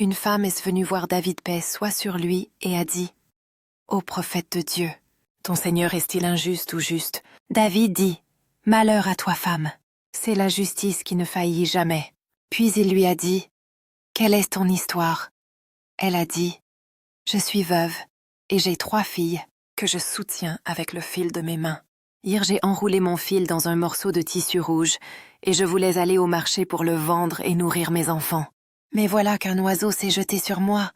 Une femme est venue voir David paix soit sur lui et a dit « Ô prophète de Dieu, ton Seigneur est-il injuste ou juste ?» David dit « Malheur à toi, femme, c'est la justice qui ne faillit jamais. » Puis il lui a dit « Quelle est ton histoire ?» Elle a dit « Je suis veuve et j'ai 3 filles que je soutiens avec le fil de mes mains. Hier j'ai enroulé mon fil dans un morceau de tissu rouge et je voulais aller au marché pour le vendre et nourrir mes enfants. Mais voilà qu'un oiseau s'est jeté sur moi,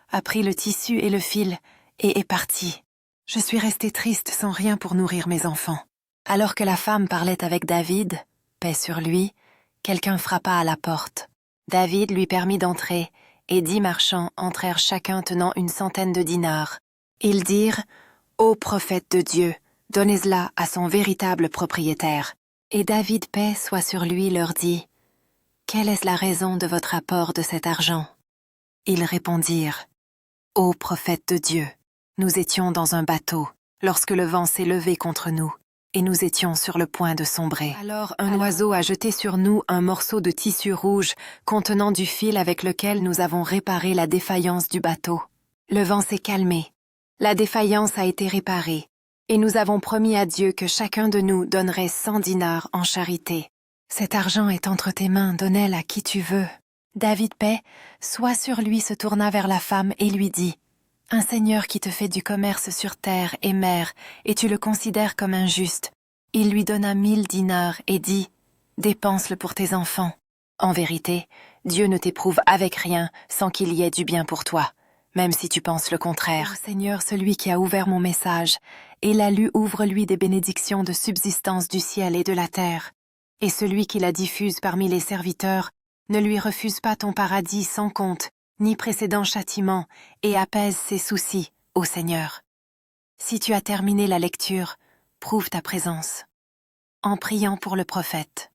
a pris le tissu et le fil et est parti. Je suis restée triste sans rien pour nourrir mes enfants. » Alors que la femme parlait avec David, paix sur lui, quelqu'un frappa à la porte. David lui permit d'entrer, et 10 marchands entrèrent chacun tenant une centaine de dinars. Ils dirent « Ô prophète de Dieu, donnez-la à son véritable propriétaire. » Et David, paix soit sur lui, leur dit « Quelle est la raison de votre apport de cet argent ?» Ils répondirent « Ô prophète de Dieu, nous étions dans un bateau, lorsque le vent s'est levé contre nous, et nous étions sur le point de sombrer. Alors un oiseau a jeté sur nous un morceau de tissu rouge contenant du fil avec lequel nous avons réparé la défaillance du bateau. Le vent s'est calmé, la défaillance a été réparée, et nous avons promis à Dieu que chacun de nous donnerait 100 dinars en charité. Cet argent est entre tes mains, donne-le à qui tu veux. » David, paix, soit sur lui, se tourna vers la femme et lui dit « Un seigneur qui te fait du commerce sur terre et mer, et tu le considères comme injuste. » Il lui donna 1000 dinars et dit « Dépense-le pour tes enfants. En vérité, Dieu ne t'éprouve avec rien sans qu'il y ait du bien pour toi, même si tu penses le contraire. Ô Seigneur, celui qui a ouvert mon message, et l'a lu ouvre-lui des bénédictions de subsistance du ciel et de la terre. Et celui qui la diffuse parmi les serviteurs, ne lui refuse pas ton paradis sans compte, ni précédent châtiment, et apaise ses soucis, ô Seigneur. Si tu as terminé la lecture, prouve ta présence. En priant pour le prophète.